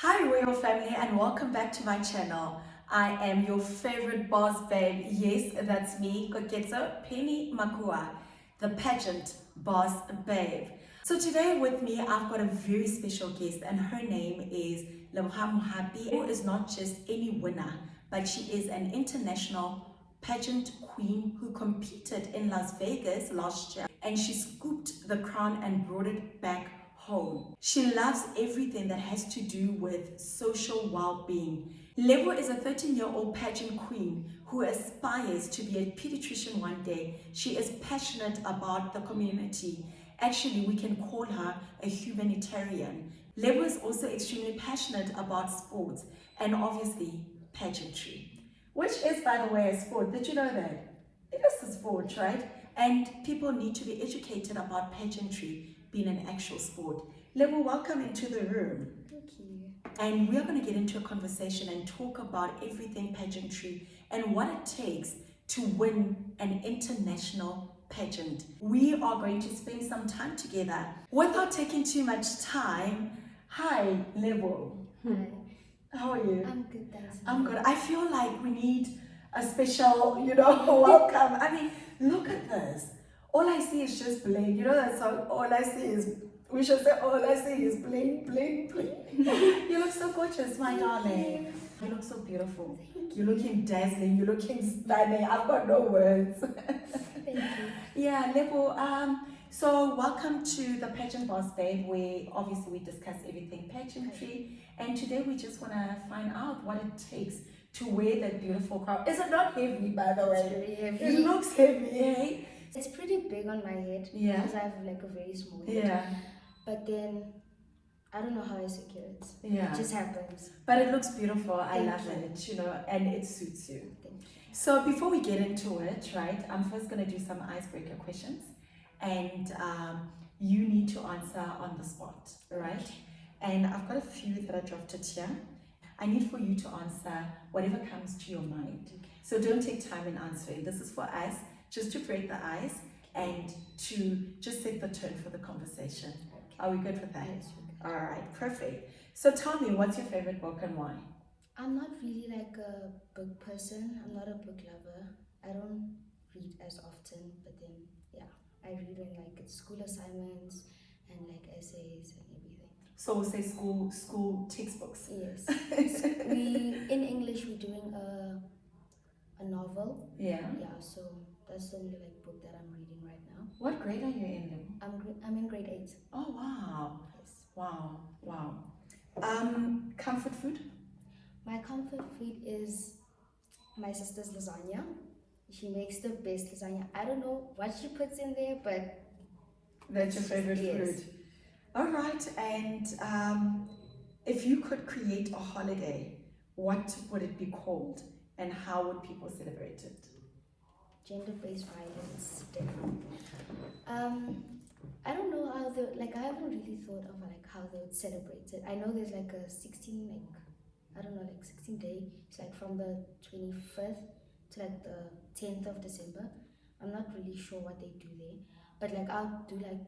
Hi Royal Family and welcome back to my channel. I am your favorite boss babe. Yes, that's me, Koketso Penny Makua, the pageant boss babe. So today with me, I've got a very special guest and her name is Lebo Mohapi, who is not just any winner, but she is an international pageant queen who competed in Las Vegas last year and she scooped the crown and brought it back home. She loves everything that has to do with social well-being. Lebo is a 13-year-old pageant queen who aspires to be a pediatrician one day. She is passionate about the community. Actually, we can call her a humanitarian. Lebo is also extremely passionate about sports and obviously pageantry, which is, by the way, a sport. Did you know that? It is a sport, right? And people need to be educated about pageantry being an actual sport. Lebo, welcome into the room. Thank you. And we are going to get into a conversation and talk about everything pageantry and what it takes to win an international pageant. We are going to spend some time together. Without taking too much time, hi, Lebo. Hi. How are you? I'm good, thanks. I'm good. I feel like we need a special, welcome. I mean, look at this. All I see is just bling. You know that song? All I see is, we should say, all I see is bling, bling, bling. You look so gorgeous, my darling. You look so beautiful. You're looking dazzling. You're looking stunning. I've got no words. Thank you. Yeah, Lebo. So welcome to the Pageant Boss Babe, where obviously we discuss everything pageantry. And today we just want to find out what it takes to wear that beautiful crown. Is it not heavy, by the way? It's very heavy. It looks heavy, eh? It's pretty big on my head. Yeah. Because I have like a very small head. Yeah. But then, I don't know how I secure it. Yeah. It just happens. But it looks beautiful. I Thank love you. it, and it suits you. Thank you. So before we get into it, right, I'm first going to do some icebreaker questions. And you need to answer on the spot, right? And I've got a few that I drafted here. I need for you to answer whatever comes to your mind. Okay. So don't take time in answering. This is for us, just to break the ice and to just set the tone for the conversation. Okay. Are we good with that? Yes, we're good. All right, perfect. So tell me, what's your favorite book and why? I'm not really like a book person. I'm not a book lover. I don't read as often, but then, yeah. I read when like it's school assignments and like essays and everything. So we'll say school textbooks. Yes. In English we're doing a novel. Yeah. Yeah, so that's the only like book that I'm reading right now. What grade are you in then? I'm in grade 8. Oh wow. Yes. Wow. Comfort food? My comfort food is my sister's lasagna. She makes the best lasagna. I don't know what she puts in there, but That's your favorite yes. food. All right, and if you could create a holiday, what would it be called and how would people celebrate it? Gender-based violence day. I don't know how I haven't really thought of like how they would celebrate it. I know there's like a 16 day. It's like from the 25th to like the 10th of December. I'm not really sure what they do there, but like I'll do like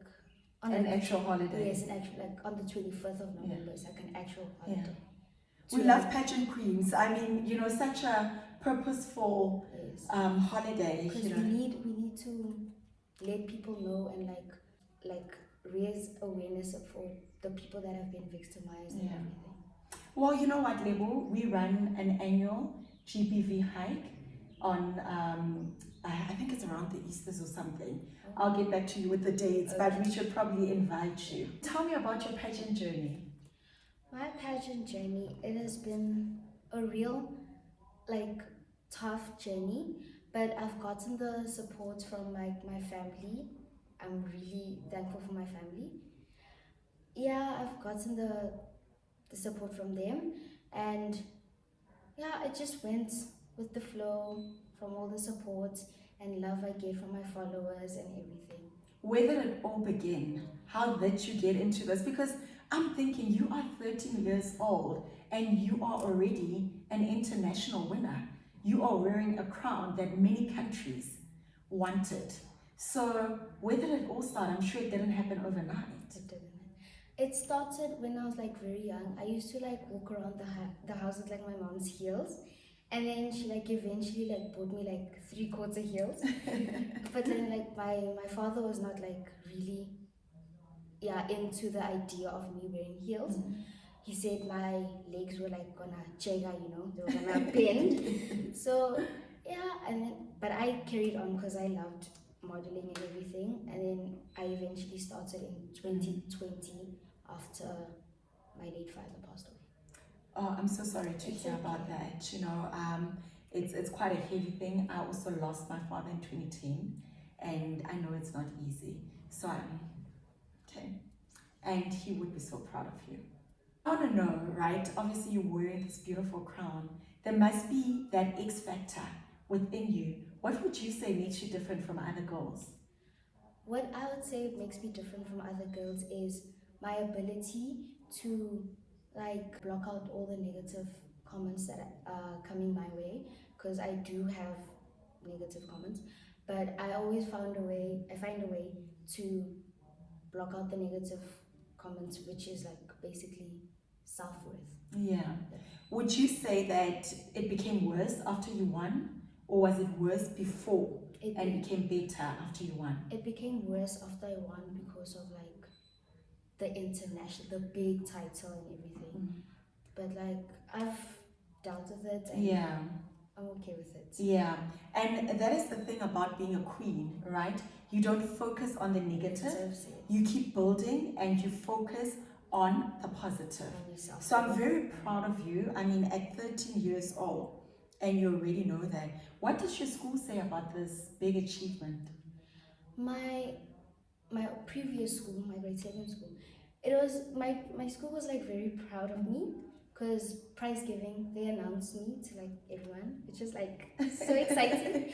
on An actual holiday. Yes, an actual like on the 25th of November. It's like an actual holiday. We love pageant queens. I mean, such a purposeful Yes. holiday. Because we need to let people know and like raise awareness for the people that have been victimized and everything. Well, you know what, Lebo? We run an annual GBV hike on, I think it's around the Easters or something. I'll get back to you with the dates, but we should probably invite you. Tell me about your pageant journey. My pageant journey, it has been a real, tough journey, but I've gotten the support from, my family. I'm really thankful for my family. Yeah, I've gotten the support from them, and yeah, it just went with the flow from all the support and love I get from my followers and everything. Where did it all begin? How did you get into this? Because I'm thinking you are 13 years old and you are already an international winner. You are wearing a crown that many countries wanted. So where did it all start? I'm sure it didn't happen overnight. It didn't. It started when I was like very young. I used to like walk around the house with like my mom's heels, and then she like eventually like bought me like 3/4 heels. But then like my father was not like really into the idea of me wearing heels. He said my legs were like gonna chega, they were gonna bend. So yeah, and then but I carried on because I loved modeling and everything, and then I eventually started in 2020 after my late father passed away. Oh, I'm so sorry to It's hear about okay. that. It's quite a heavy thing. I also lost my father in 2010, and I know it's not easy. So I'm okay, and he would be so proud of you. I want to know, right? Obviously, you're wearing this beautiful crown. There must be that X factor within you. What would you say makes you different from other girls? What I would say makes me different from other girls is my ability to like block out all the negative comments that are coming my way, because I do have negative comments, but I find a way to block out the negative comments, which is like basically self-worth. Yeah. Would you say that it became worse after you won, or was it worse before and became better after you won? It became worse after I won because of like the big title and everything. But like I've dealt with it and Yeah. I'm okay with it. Yeah, and that is the thing about being a queen, right? You don't focus on the negative, you keep building and you focus on the positive. So I'm very proud of you. I mean, at 13 years old, and you already know that. What does your school say about this big achievement? My previous school, my grade 7 school, it was my school was like very proud of me because prize giving, they announced me to like everyone, which is like so exciting.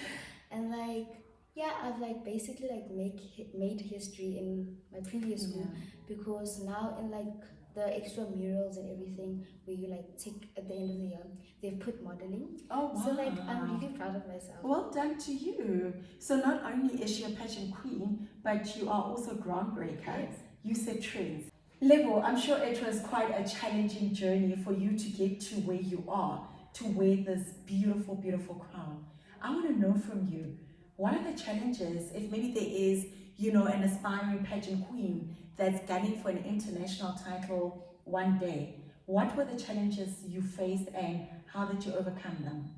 And like yeah, I've like basically like made history in my previous school, because now in like the extramurals and everything where you like tick at the end of the year, they've put modeling. Oh wow. So like I'm really proud of myself. Well done to you. So not only is she a pageant queen, but you are also groundbreaker. Yes. You set trends. Lebo, I'm sure it was quite a challenging journey for you to get to where you are, to wear this beautiful, beautiful crown. I want to know from you, what are the challenges, if maybe there is, an aspiring pageant queen that's gunning for an international title one day? What were the challenges you faced and how did you overcome them?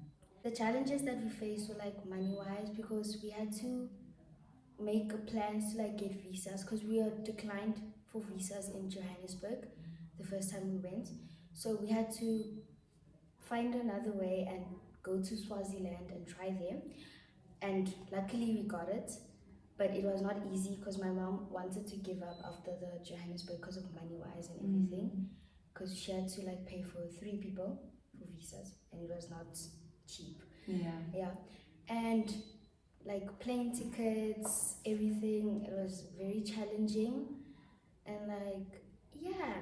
The challenges that we faced were like money wise, because we had to make plans to like get visas, because we were declined for visas in Johannesburg the first time we went. So we had to find another way and go to Swaziland and try there. And luckily we got it, but it was not easy because my mom wanted to give up after the Johannesburg because of money wise and everything, because she had to like pay for 3 people for visas and it was not cheap. Yeah. And like plane tickets, everything, it was very challenging. And like yeah,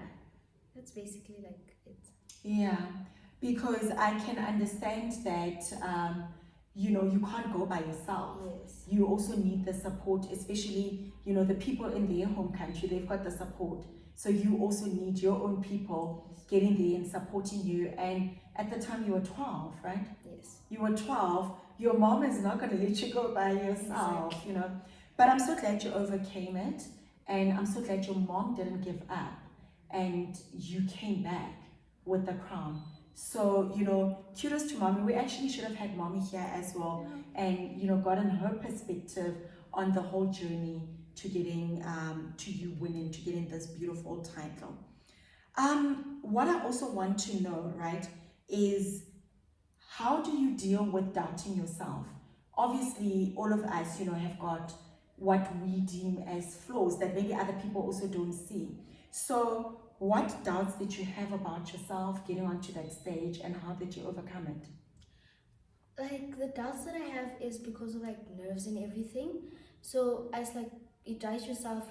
that's basically like it. Yeah, because I can understand that, you can't go by yourself. Yes. You also need the support, especially, the people in their home country, they've got the support. So you also need your own people getting there and supporting you. And at the time you were 12, right? Yes. You were 12, your mom is not going to let you go by yourself, Exactly. But I'm so glad you overcame it. And I'm so glad your mom didn't give up and you came back with the crown. So, kudos to mommy. We actually should have had mommy here as well, and gotten her perspective on the whole journey to getting to you winning, to getting this beautiful title. What I also want to know, right, is how do you deal with doubting yourself? Obviously, all of us, have got what we deem as flaws that maybe other people also don't see. So, what doubts did you have about yourself getting onto that stage, and how did you overcome it? Like the doubts that I have is because of like nerves and everything. So as like you doubt yourself,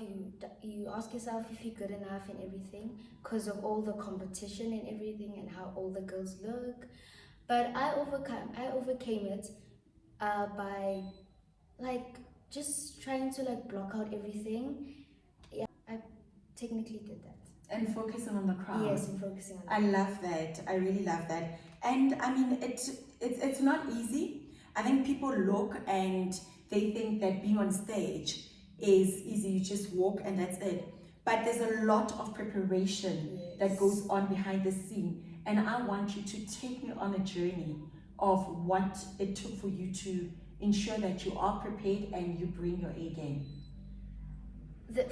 you ask yourself if you're good enough and everything, because of all the competition and everything and how all the girls look. But I overcame it by like just trying to like block out everything. Yeah, I technically did that. And focusing on the crowd. Yes, and focusing on I love that. I really love that. And I mean, it's not easy. I think people look and they think that being on stage is easy. You just walk and that's it. But there's a lot of preparation that goes on behind the scene. And I want you to take me on a journey of what it took for you to ensure that you are prepared and you bring your A game.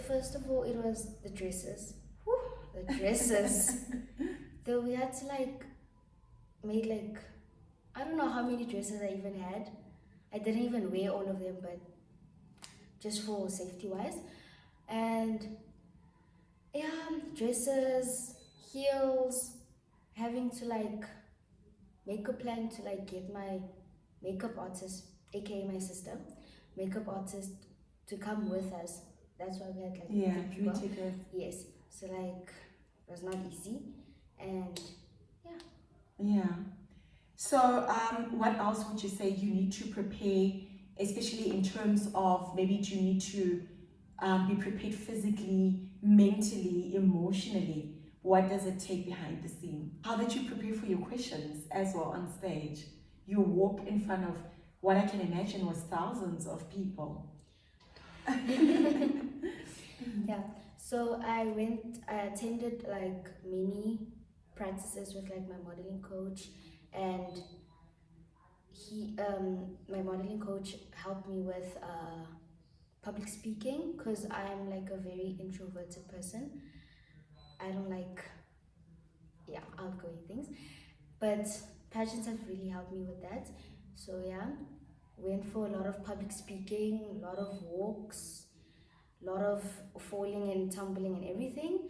First of all, it was the dresses. Whew, the dresses. Though we had to made I don't know how many dresses I even had. I didn't even wear all of them, but just for safety wise. And yeah, dresses, heels, having to make a plan to get my makeup artist, aka my sister, makeup artist, to come with us. That's why we had free tickets. Yes, so it was not easy, and yeah. So what else would you say you need to prepare, especially in terms of maybe do you need to be prepared physically, mentally, emotionally? What does it take behind the scene? How did you prepare for your questions as well on stage? You walk in front of what I can imagine was thousands of people. yeah. So I attended many practices with my modeling coach, and my modeling coach helped me with public speaking, because I am a very introverted person. I don't outgoing things, but pageants have really helped me with that. So yeah, went for a lot of public speaking, a lot of walks, a lot of falling and tumbling and everything.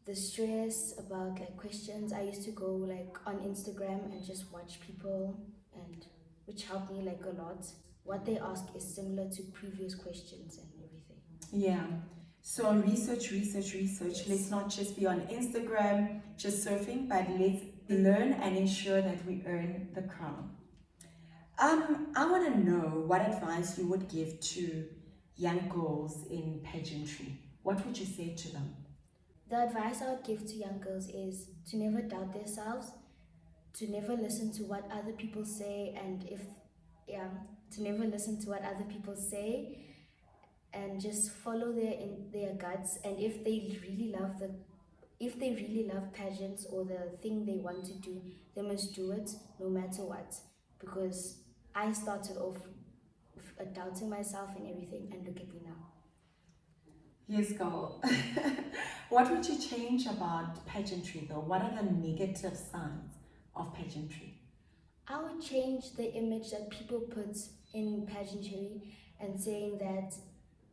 The stress about questions, I used to go on Instagram and just watch people, and which helped me a lot. What they ask is similar to previous questions and everything. Yeah. So research, research, research. Yes. Let's not just be on Instagram, just surfing, but let's learn and ensure that we earn the crown. I want to know what advice you would give to young girls in pageantry. What would you say to them? The advice I would give to young girls is to never doubt themselves, to never listen to what other people say, and to never listen to what other people say, and just follow their guts. And if they really love pageants or the thing they want to do, they must do it no matter what. Because I started off doubting myself and everything, and look at me now. Yes, girl. What would you change about pageantry though? What are the negative sides of pageantry? I would change the image that people put in pageantry, and saying that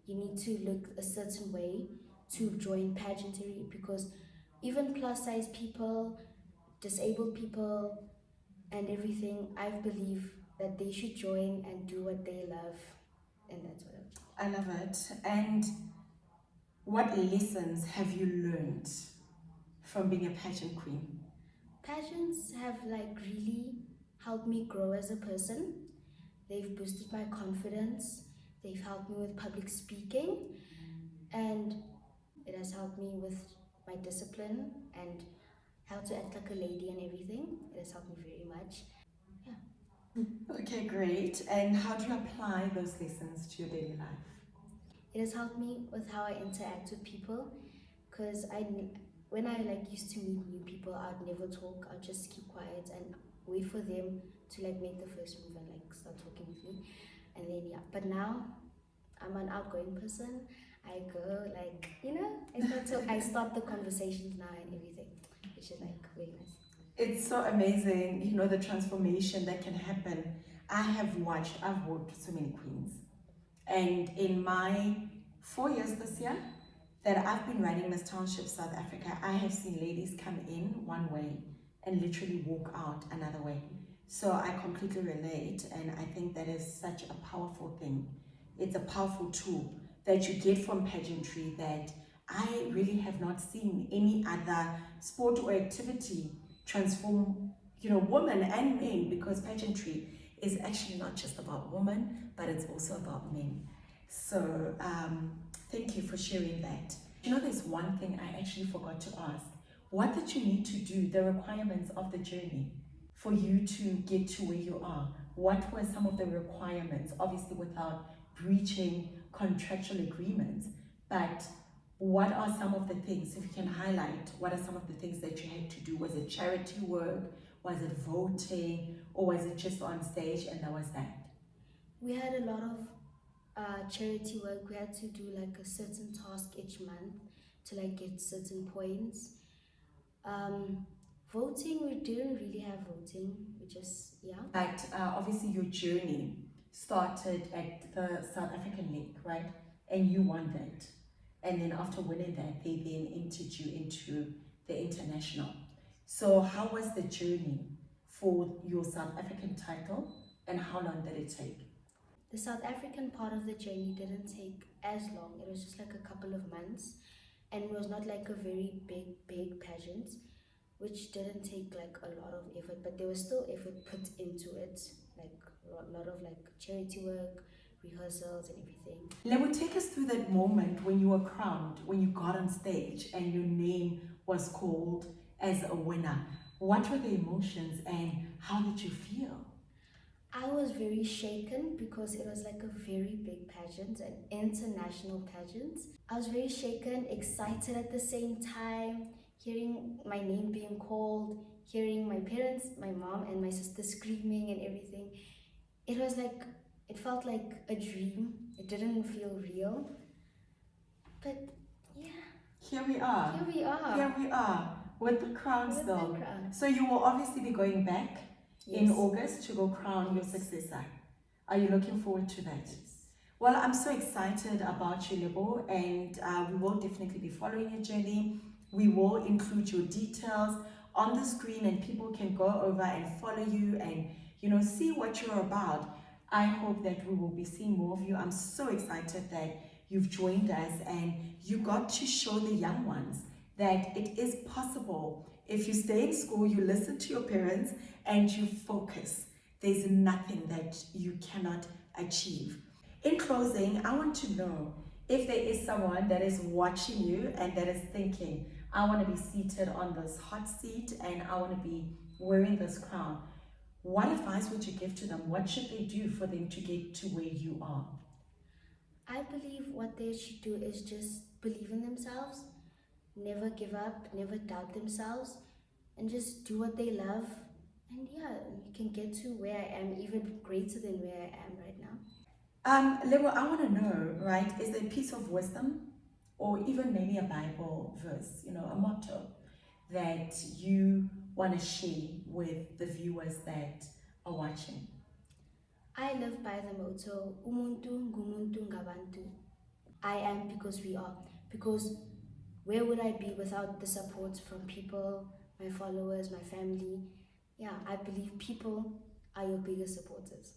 you need to look a certain way to join pageantry, because even plus size people, disabled people, and everything, I believe that they should join and do what they love, and that's what I love it. And what lessons have you learned from being a pageant queen? Pageants have really helped me grow as a person. They've boosted my confidence. They've helped me with public speaking, and it has helped me with my discipline and how to act like a lady and everything. It has helped me very much. Yeah. Okay, great. And how do you apply those lessons to your daily life? It has helped me with how I interact with people, because when I used to meet new people, I'd never talk. I'd just keep quiet and wait for them to make the first move and start talking with me. And then but now I'm an outgoing person. I go I start the conversations now and everything, which is very nice. It's so amazing, the transformation that can happen. I've worked with so many queens. And in my 4 years this year that I've been running Miss Township South Africa, I have seen ladies come in one way and literally walk out another way. So I completely relate, and I think that is such a powerful thing. It's a powerful tool that you get from pageantry that I really have not seen any other sport or activity transform, women and men, because pageantry is actually not just about women, but it's also about men. So thank you for sharing that. You know, there's one thing I actually forgot to ask. What did you need to do, the requirements of the journey for you to get to where you are? What were some of the requirements, obviously without breaching contractual agreements, but what are some of the things, if you can highlight, what are some of the things that you had to do? Was it charity work? Was it voting? Or was it just on stage and that was that? We had a lot of charity work. We had to do like a certain task each month to like get certain points. Voting, we didn't really have voting. We just, yeah. But obviously your journey started at the South African League, right? And you won that. And then after winning that, they then entered you into the international. So how was the journey for your South African title and how long did it take? The South African part of the journey didn't take as long. It was just like a couple of months, and it was not like a very big pageant, which didn't take like a lot of effort, but there was still effort put into it, like a lot of like charity work, rehearsals and everything. Lebo, take us through that moment when you were crowned, when you got on stage and your name was called as a winner. What were the emotions and how did you feel? I was very shaken because it was like a very big pageant, an international pageant. I was very shaken, excited at the same time, hearing my name being called, hearing my parents, my mom and my sister screaming and everything. It was like, it felt like a dream. It didn't feel real. But yeah. Here we are. Here we are. Here we are with the crown With still. the crown. So you will obviously be going back in August to go crown your successor. Are you looking forward to that? Well, I'm so excited about you, Lebo, and we will definitely be following your journey. We will include your details on the screen and people can go over and follow you and, you know, see what you're about. I hope that we will be seeing more of you. I'm so excited that you've joined us and you got to show the young ones that it is possible. If you stay in school, you listen to your parents and you focus, there's nothing that you cannot achieve. In closing, I want to know if there is someone that is watching you and that is thinking, I want to be seated on this hot seat and I want to be wearing this crown. What advice would you give to them? What should they do for them to get to where you are? I believe what they should do is just believe in themselves, never give up, never doubt themselves, and just do what they love. And yeah, you can get to where I am, even greater than where I am right now. Lebo, I want to know, right, is there a piece of wisdom or even maybe a Bible verse, you know, a motto that you want to share with the viewers that are watching? I live by the motto, Umuntu ngumuntu ngabantu. I am because we are. Because where would I be without the support from people, my followers, my family? Yeah, I believe people are your biggest supporters.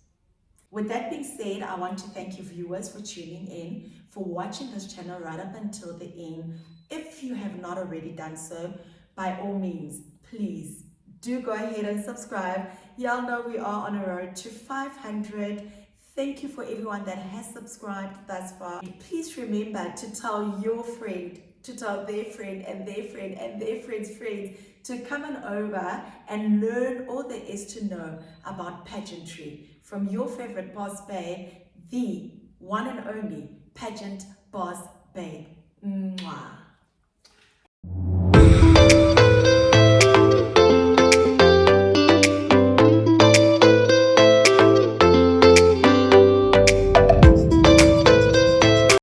With that being said, I want to thank you viewers for tuning in, for watching this channel right up until the end. If you have not already done so, by all means, please do go ahead and subscribe. Y'all know we are on a road to 500. Thank you for everyone that has subscribed thus far. Please remember to tell your friend, to tell their friend and their friend and their friend's friends to come on over and learn all there is to know about pageantry from your favorite boss babe, the one and only pageant boss babe. Mwah.